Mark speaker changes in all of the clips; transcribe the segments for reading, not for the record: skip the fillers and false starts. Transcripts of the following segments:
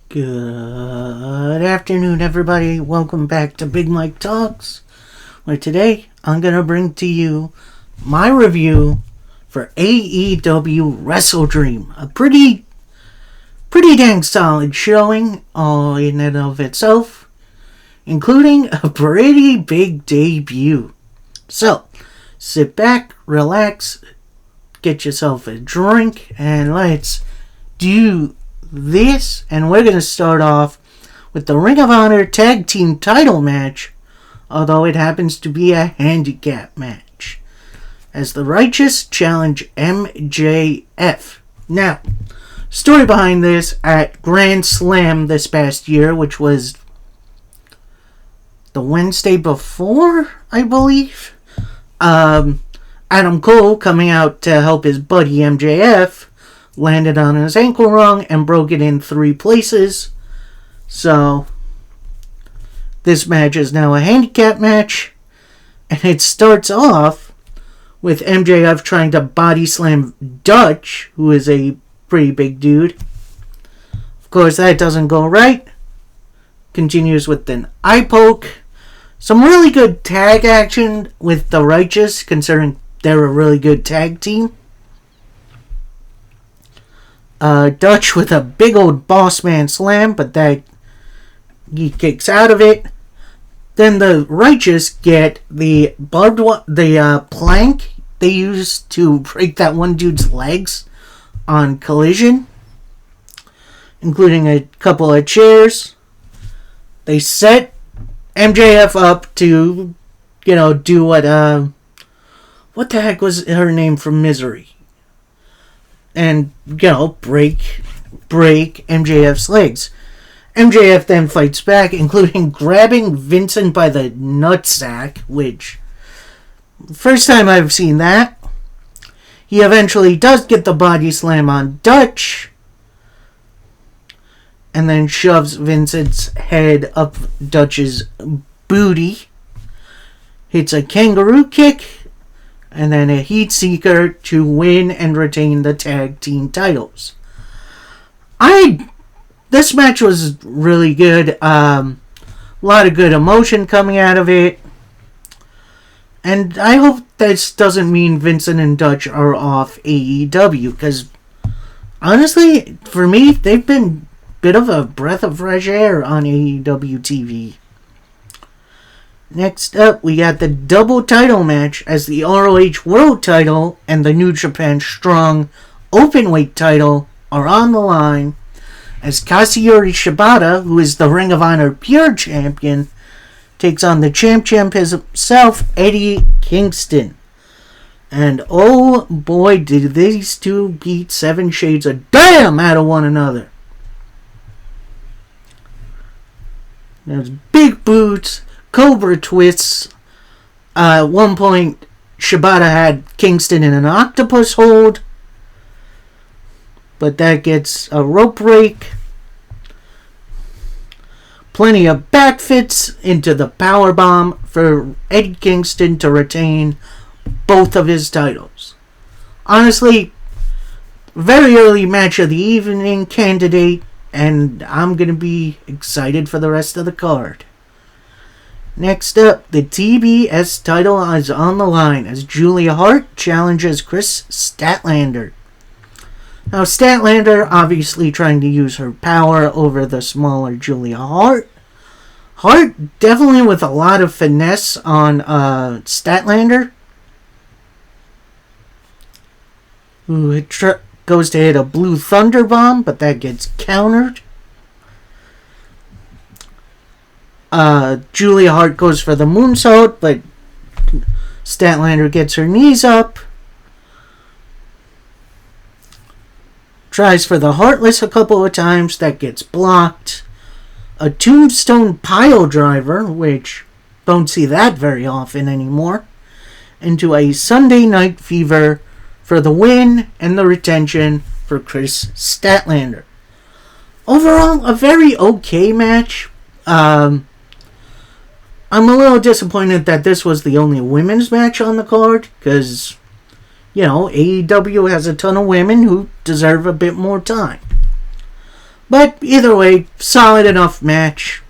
Speaker 1: Good afternoon, everybody. Welcome back to Big Mike Talks, where today I'm going to bring to you my review for AEW WrestleDream. A pretty dang solid showing all in and of itself, including a pretty big debut. So, sit back, relax, get yourself a drink, and let's do this. And we're going to start off with the Ring of Honor Tag Team title match, although it happens to be a handicap match, as the Righteous challenge MJF. Now, story behind this: at Grand Slam this past year, which was the Wednesday before, I believe, Adam Cole, coming out to help his buddy MJF, landed on his ankle wrong and broke it in 3 places. So, this match is now a handicap match, and it starts off with MJF trying to body slam Dutch, who is a pretty big dude. Of course, that doesn't go right. Continues with an eye poke. Some really good tag action with the Righteous, considering they're a really good tag team. Dutch with a big old boss man slam, but that he kicks out of it. Then the Righteous get the plank they used to break that one dude's legs on Collision, including a couple of chairs. They set MJF up to, do what the heck was her name from Misery? And, break MJF's legs. MJF then fights back, including grabbing Vincent by the nutsack, which, first time I've seen that. He eventually does get the body slam on Dutch, and then shoves Vincent's head up Dutch's booty. Hits a kangaroo kick, and then a heat seeker to win and retain the tag team titles. This match was really good. A lot of good emotion coming out of it. And I hope this doesn't mean Vincent and Dutch are off AEW, because honestly, for me, they've been a bit of a breath of fresh air on AEW TV. Next up, we got the double title match, as the ROH World title and the New Japan Strong Openweight title are on the line, as Katsuyori Shibata, who is the Ring of Honor Pure Champion, takes on the champ himself, Eddie Kingston. And oh boy, did these two beat 7 shades of damn out of one another. There's big boots, Cobra twists. At one point, Shibata had Kingston in an octopus hold, but that gets a rope break. Plenty of backfits into the powerbomb for Eddie Kingston to retain both of his titles. Honestly, very early match of the evening candidate, and I'm going to be excited for the rest of the card. Next up, the TBS title is on the line as Julia Hart challenges Chris Statlander. Now, Statlander obviously trying to use her power over the smaller Julia Hart. Hart definitely with a lot of finesse on Statlander, who goes to hit a blue thunder bomb, but that gets countered. Julia Hart goes for the moonsault, but Statlander gets her knees up. Tries for the Heartless a couple of times, that gets blocked. A tombstone pile driver, which don't see that very often anymore, into a Sunday Night Fever for the win and the retention for Chris Statlander. Overall, a very okay match. I'm a little disappointed that this was the only women's match on the card, because, AEW has a ton of women who deserve a bit more time. But either way, solid enough match.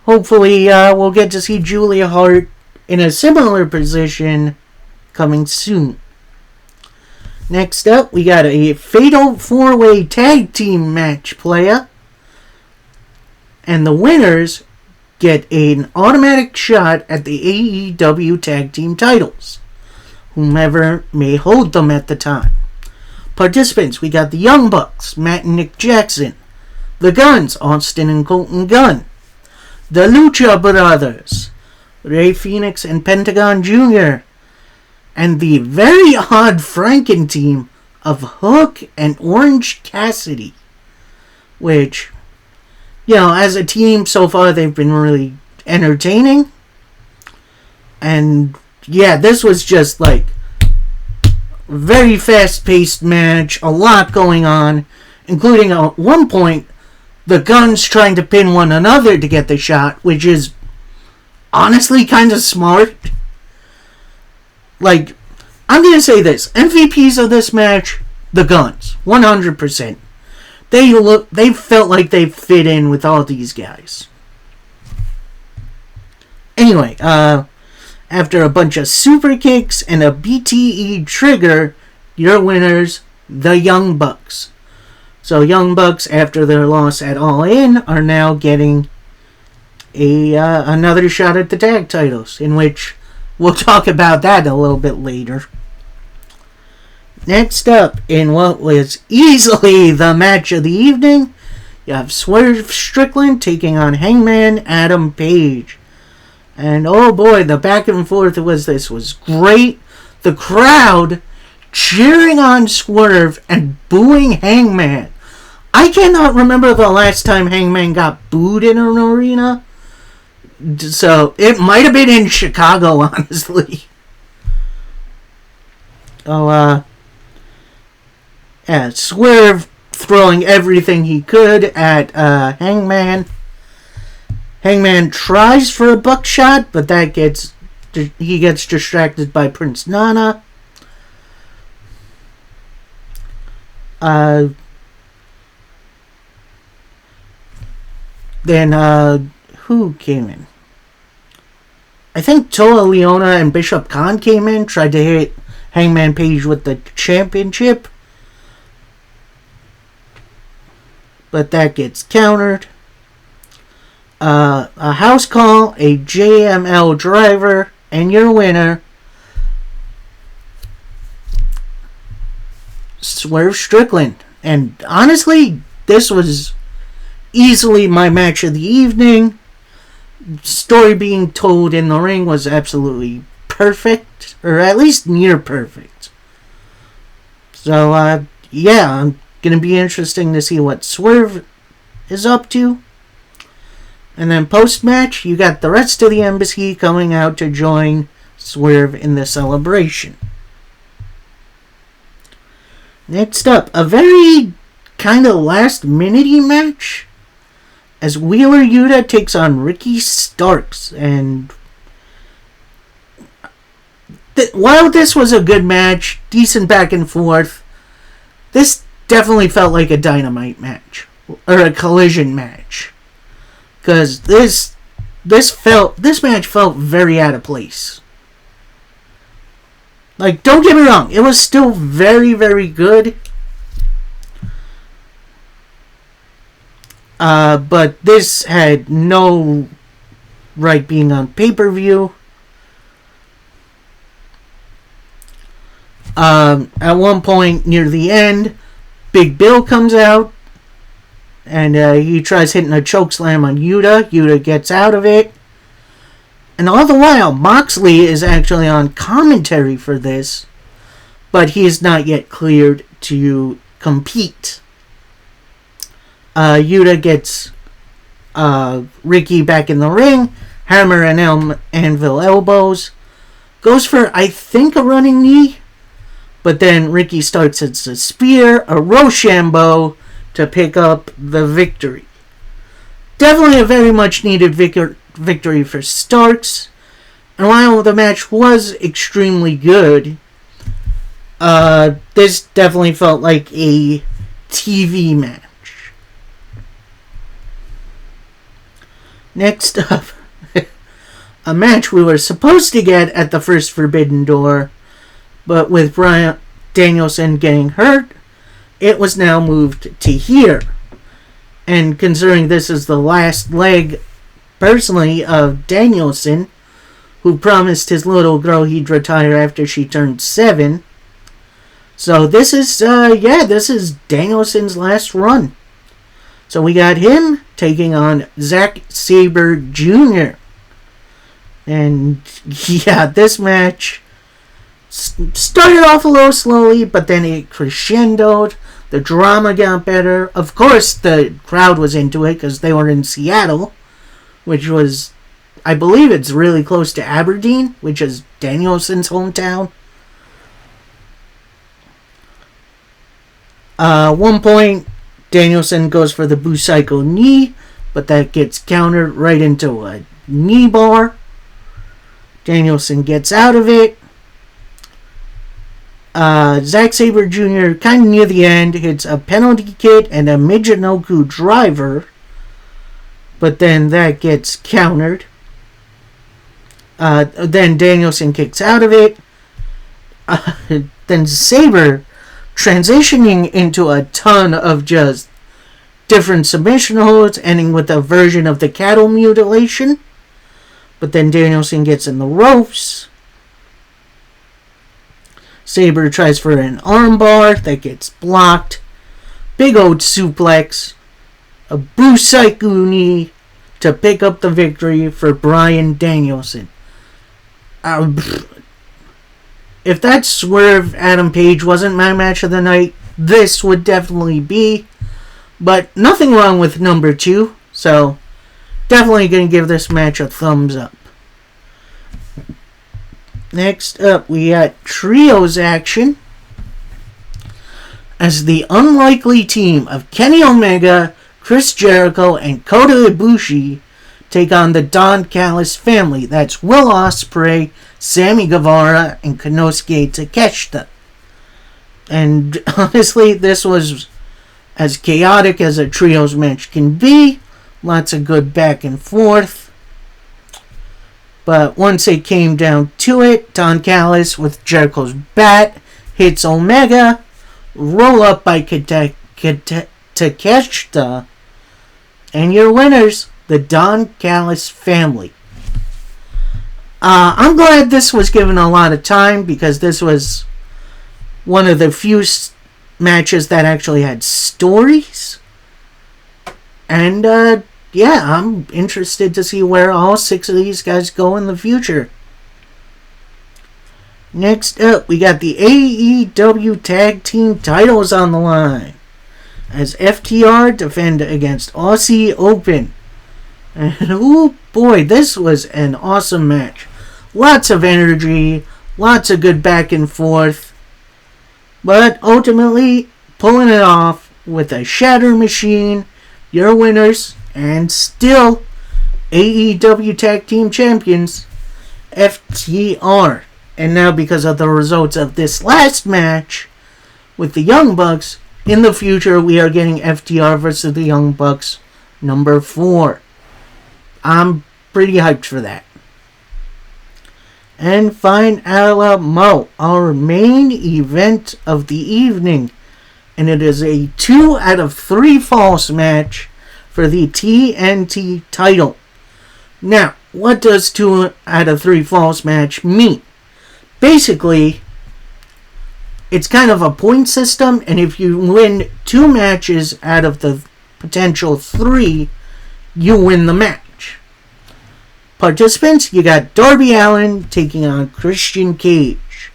Speaker 1: Hopefully, we'll get to see Julia Hart in a similar position coming soon. Next up, we got a Fatal 4-Way Tag Team match playa. And the winners get an automatic shot at the AEW Tag Team titles, whomever may hold them at the time. Participants, we got the Young Bucks, Matt and Nick Jackson, the Guns, Austin and Colton Gunn, the Lucha Brothers, Rey Fenix and Pentagon Jr., and the very odd Franken team of Hook and Orange Cassidy, which, as a team so far, they've been really entertaining. And this was just like very fast-paced match, a lot going on, including at one point the Guns trying to pin one another to get the shot, which is honestly kind of smart. Like, I'm going to say this, MVPs of this match, the Guns, 100%. They felt like they fit in with all these guys. Anyway, after a bunch of super kicks and a BTE trigger, your winners, the Young Bucks. So Young Bucks, after their loss at All In, are now getting another shot at the tag titles, in which we'll talk about that a little bit later. Next up, in what was easily the match of the evening, you have Swerve Strickland taking on Hangman Adam Page. And oh boy, the back and forth was great. The crowd cheering on Swerve and booing Hangman. I cannot remember the last time Hangman got booed in an arena. So, it might have been in Chicago, honestly. Swerve throwing everything he could at Hangman. Hangman tries for a buckshot, but he gets distracted by Prince Nana. Then who came in? I think Toa Leona and Bishop Khan came in, tried to hit Hangman Page with the championship, but that gets countered. A house call, a JML driver, and your winner, Swerve Strickland. And honestly, this was easily my match of the evening. Story being told in the ring was absolutely perfect, or at least near perfect. So, I'm gonna be interesting to see what Swerve is up to. And then post-match, you got the rest of the embassy coming out to join Swerve in the celebration. Next up, a very kind of last-minute-y match as Wheeler Yuta takes on Ricky Starks. And while this was a good match, decent back and forth, this definitely felt like a Dynamite match, or a Collision match. Because this match felt very out of place. Like, don't get me wrong, it was still very, very good. But this had no right being on pay-per-view. At one point near the end, Big Bill comes out. And he tries hitting a chokeslam on Yuta. Yuta gets out of it. And all the while, Moxley is actually on commentary for this. But he is not yet cleared to compete. Yuta gets Ricky back in the ring. Hammer and Anvil elbows. Goes for, I think, a running knee. But then Ricky starts at a spear, a Rochambeau, to pick up the victory. Definitely a very much needed victory for Starks. And while the match was extremely good, this definitely felt like a TV match. Next up, a match we were supposed to get at the first Forbidden Door, but with Bryan Danielson getting hurt, it was now moved to here. And considering this is the last leg, personally, of Danielson, who promised his little girl he'd retire after she turned 7. So this is Danielson's last run. So we got him taking on Zack Sabre Jr. And yeah, this match started off a little slowly, but then it crescendoed. The drama got better. Of course, the crowd was into it because they were in Seattle, which was, I believe it's really close to Aberdeen, which is Danielson's hometown. One point, Danielson goes for the Busaiku knee, but that gets countered right into a knee bar. Danielson gets out of it. Zack Sabre Jr. kind of near the end hits a penalty kick and a Michinoku driver, but then that gets countered. Then Danielson kicks out of it. Then Sabre transitioning into a ton of just different submission holds, ending with a version of the cattle mutilation. But then Danielson gets in the ropes. Sabre tries for an armbar that gets blocked. Big old suplex. A Busaiku knee to pick up the victory for Bryan Danielson. If that Swerve Adam Page wasn't my match of the night, this would definitely be. But nothing wrong with number 2. So definitely going to give this match a thumbs up. Next up, we got trios action as the unlikely team of Kenny Omega, Chris Jericho, and Kota Ibushi take on the Don Callis family. That's Will Ospreay, Sammy Guevara, and Konosuke Takeshita. And honestly, this was as chaotic as a trios match can be. Lots of good back and forth. But once it came down to it, Don Callis with Jericho's bat hits Omega. Roll up by Takeshita. And your winners, the Don Callis family. I'm glad this was given a lot of time because this was one of the few matches that actually had stories. And yeah, I'm interested to see where all 6 of these guys go in the future. Next up, we got the AEW Tag Team titles on the line as FTR defend against Aussie Open. And oh boy, this was an awesome match. Lots of energy, lots of good back and forth, but ultimately pulling it off with a shatter machine. Your winners, and still AEW Tag Team Champions, FTR. And now because of the results of this last match with the Young Bucks, in the future we are getting FTR versus the Young Bucks number 4. I'm pretty hyped for that. And finally, our main event of the evening. And it is a 2 out of 3 falls match for the TNT title. Now, what does 2 out of 3 falls match mean? Basically, it's kind of a point system, and if you win 2 matches out of the potential 3, you win the match. Participants, you got Darby Allin taking on Christian Cage.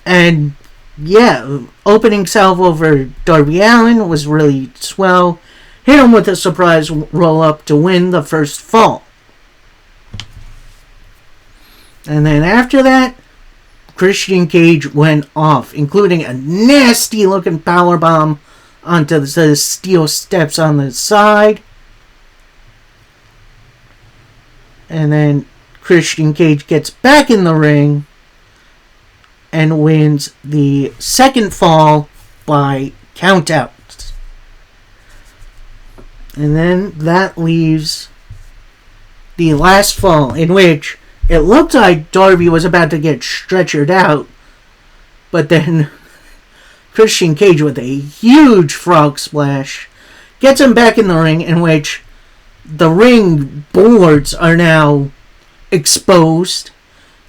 Speaker 1: And yeah, opening salvo over Darby Allin was really swell. Hit him with a surprise roll-up to win the first fall. And then after that, Christian Cage went off, including a nasty-looking powerbomb onto the steel steps on the side. And then Christian Cage gets back in the ring and wins the second fall by countout. And then that leaves the last fall, in which it looked like Darby was about to get stretchered out, but then Christian Cage with a huge frog splash gets him back in the ring, in which the ring boards are now exposed.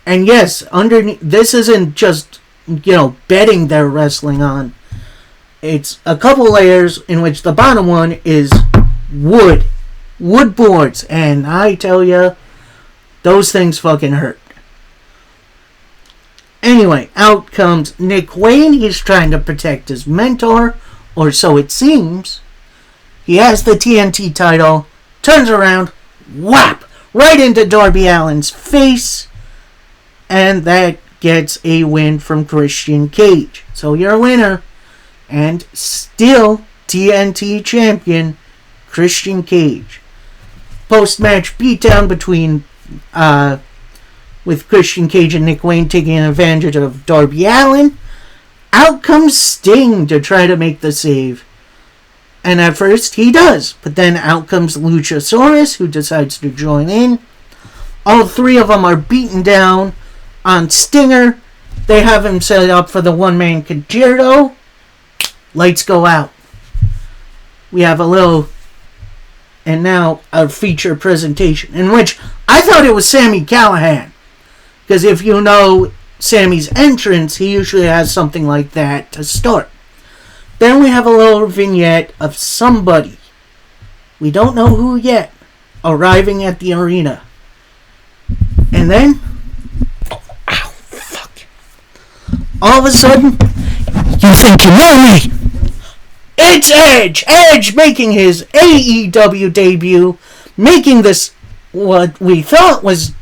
Speaker 1: And yes, underneath, this isn't just, bedding they're wrestling on. It's a couple layers, in which the bottom one is wood boards, and I tell ya, those things fucking hurt. Anyway, out comes Nick Wayne. He's trying to protect his mentor, or so it seems. He has the TNT title, turns around, whap, right into Darby Allin's face, and that gets a win from Christian Cage. So your winner, and still TNT champion, Christian Cage. Post-match beatdown between with Christian Cage and Nick Wayne taking advantage of Darby Allin. Out comes Sting to try to make the save. And at first he does, but then out comes Luchasaurus, who decides to join in. All three of them are beaten down on Stinger. They have him set up for the one-man concerto. Lights go out. We have a little, and now a feature presentation, in which I thought it was Sami Callihan. Because if you know Sami's entrance, he usually has something like that to start. Then we have a little vignette of somebody, we don't know who yet, arriving at the arena. And then, ow, fuck. All of a sudden, you think you know me? It's Edge! Edge making his AEW debut, making this what we thought was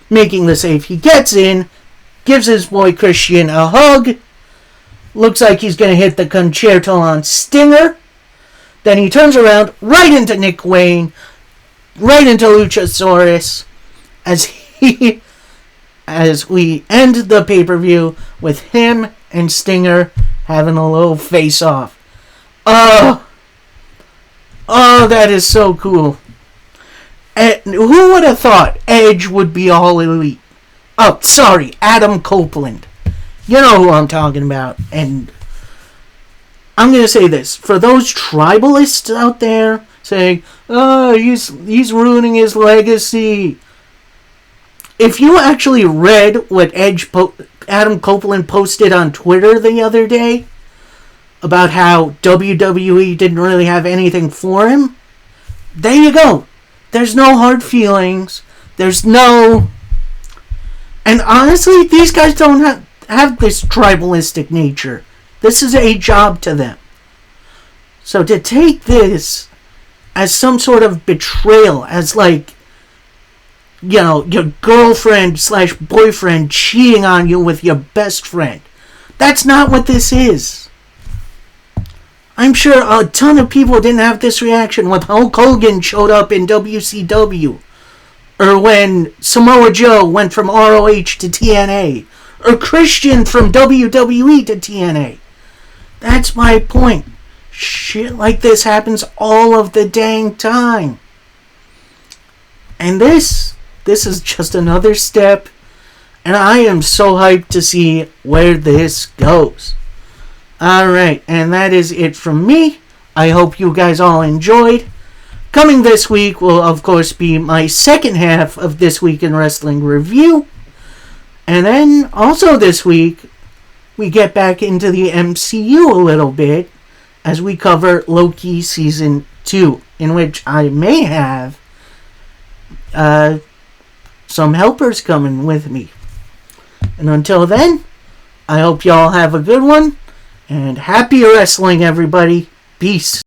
Speaker 1: making the save. He gets in, gives his boy Christian a hug. Looks like he's going to hit the concerto on Stinger. Then he turns around, right into Nick Wayne, right into Luchasaurus, as we end the pay-per-view with him and Stinger having a little face-off. Oh, that is so cool. And who would have thought Edge would be all elite? Oh, sorry, Adam Copeland. You know who I'm talking about. And I'm going to say this. For those tribalists out there saying, oh, he's ruining his legacy. If you actually read what Adam Copeland posted on Twitter the other day about how WWE didn't really have anything for him, there you go. There's no hard feelings. There's no... And honestly, these guys don't have this tribalistic nature. This is a job to them. So to take this as some sort of betrayal, as like, your girlfriend / boyfriend cheating on you with your best friend. That's not what this is. I'm sure a ton of people didn't have this reaction when Hulk Hogan showed up in WCW. Or when Samoa Joe went from ROH to TNA. Or Christian from WWE to TNA. That's my point. Shit like this happens all of the dang time. And this is just another step. And I am so hyped to see where this goes. Alright, and that is it from me. I hope you guys all enjoyed. Coming this week will, of course, be my second half of This Week in Wrestling review. And then, also this week, we get back into the MCU a little bit as we cover Loki Season 2, in which I may have some helpers coming with me. And until then, I hope y'all have a good one. And happy wrestling, everybody. Peace.